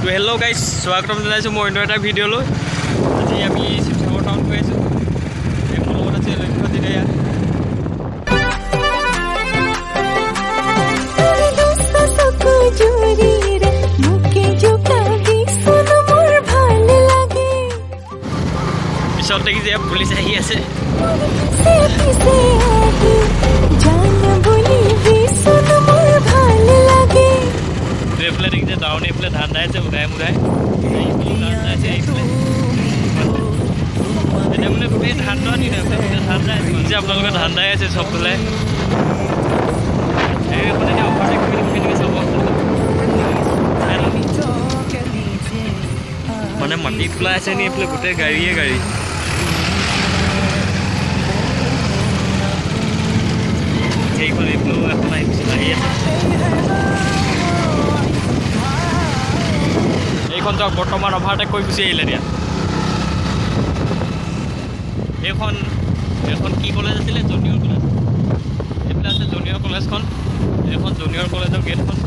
তো hello' guys, স্বাগতম জনাইছোঁ মই অন্য এটা ভিডিঅ'লৈ। আজি আমি শিৱসাগৰ টাউন গৈ আছোঁ। মোৰ লগত আছে লক্ষ্য জিৰায়া। পিছত দেখি যে পুলিচ আহি আছে। এইফালে দেখিছে টাউন, এইফালে ধান দাই আছে উদাই মুদাই। এতিয়া মানে গোটেই ধান দোৱা দিন আছে, ধান দাই আছে আপোনালোকে ধান দাই আছে চবফালে। এইফালে এতিয়া অফাৰ কেনেকৈ চাব মানে মাটি খোলা আছে নি? এইফালে গোটেই গাড়ীয়ে গাড়ী। সেইখন এইফালেও এখন আহি আছে। এইখন তো বৰ্তমান অভাৰটেক কৰি গুচি আহিলে দিয়া। এইখন কি কলেজ আছিলে? Junior college. এইফালে আছে জুনিয়ৰ কলেজখন। এইখন জুনিয়ৰ কলেজৰ গেটখন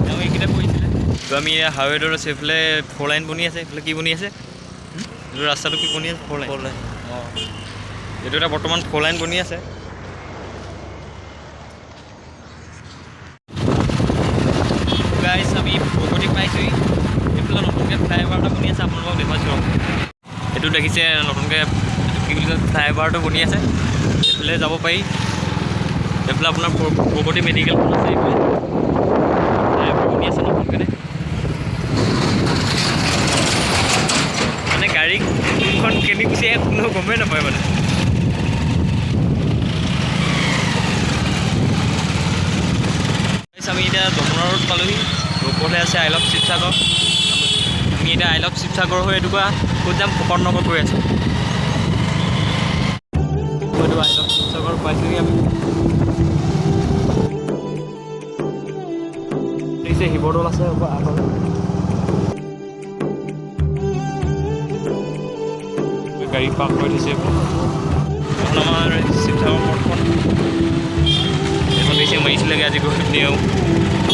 তেওঁ এইকেইটা পঢ়িছিলে। তো আমি হাইৱেটোত আছে, এইফালে 4 লাইন বনি আছে। এইফালে কি বনি আছে? এইটো ৰাস্তাটো কি বনি আছে? 4 লাইন। অঁ, এইটো এটা বৰ্তমান 4 লাইন বনি আছে। গাইজ আমি প্ৰগতি পাইছোঁহি। এইফালে নতুনকৈ ফ্লাইঅভাৰ এটা বনি আছে, আপোনালোকক দেখুৱাইছোঁ। এইটো দেখিছে নতুনকৈ কি বুলি কয় ফ্লাইঅভাৰটো বনি আছে, এইফালে যাব পাৰি। এইফালে আপোনাৰ প্ৰগতি মেডিকেলখন আছে। এইফালে ফ্লাইঅভাৰ বনি আছে নতুনকৈ। মানে গাড়ীখন কেনি গুচি আহে কোনো গমেই নাপায় মানে। আমি এতিয়া যমুনা ৰোড পালোহি। ওপৰলৈ আছে আই লাভ শিৱসাগৰ। আমি এতিয়া আই লাভ শিৱসাগৰ হৈ এইটুকুৰা ক'ত যাম? ফুকন নগৰ গৈ আছোঁ। এইটো আই লাভ শিৱসাগৰ পাইছোঁহি আমি। দেখিছে শিৱদৌল আছে আগলৈ। গাড়ী পাৰ্ক কৰি থৈছে। এখন আমাৰ শিৱসাগৰ পথখন এখন দেখিছে মাৰিছিলেগৈ আজি গৈ পিনেও।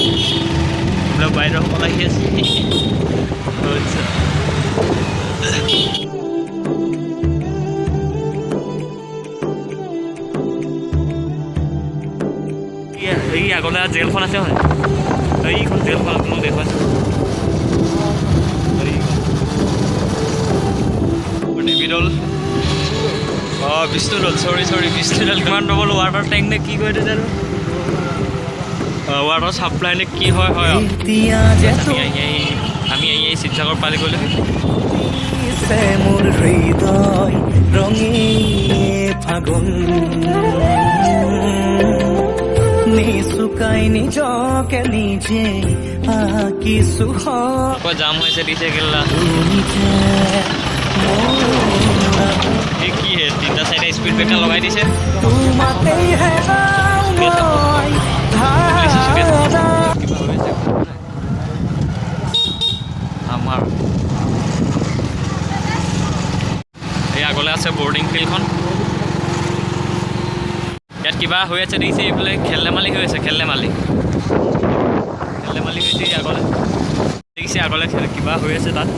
এইবিলাক বাইদেউসকল আহি আছে। এই আগলৈ জেলখন আছে হয়। এইখন জেলখন আপোনালোক দেখুৱাইছোঁ। দেৱীদৌল, অঁ বিষ্ণুদৌল, চৰি বিষ্ণুদৌল। কিমান ডবল ৱাটাৰ টেংক নে কি কয় জানো? ৱাটাৰ ছাপ্লাই নে কি হয়? আমি আহি শিৱসাগৰ পালি গ'লো। মোৰ হৃদয় ৰঙী ফাগুন নিচুকাই নিজকে নিজে আঁকিছো। জাম হৈছে দিছে কেলা। কি হে 3টা 4টা স্পীড ব্ৰেকাৰ লগাই দিছে। আমাৰ এই আগলৈ আছে বৰ্ডিং ফিল্ডখন। ইয়াত কিবা হৈ আছে দেখিছে। এইফালে খেল ধেমালি হৈ আছে। খেল ধেমালি হৈছে আগলৈ দেখিছে। আগলৈ কিবা হৈ আছে তাত।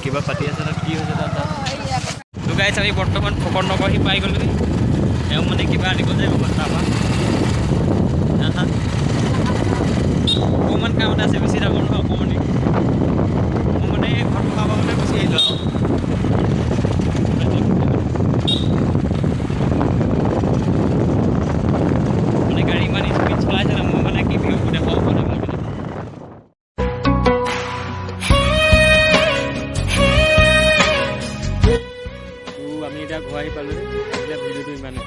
কিবা পাতি আছে তাত, কি হৈছে তাত? তো গাইজ আমি বৰ্তমান ফুকন নগৰ সি পাই গ'লোঁ। তেওঁ মানে কিবা আনিব যায় তাৰপৰা। অকণমান কাম এটা আছে, বেছি ডাঙৰ নহয়, অকণমানে। মই মানে ঘৰত থকা মানে গুচি আহিলোঁ আৰু। মানে গাড়ী ইমান স্পীড চলাইছে না, মই মানে কি ভিউ দেখাব পৰা নাই। আমি এতিয়া ঘৰ আহি পালোঁ। এতিয়া ভিডিঅ'টো ইমানে।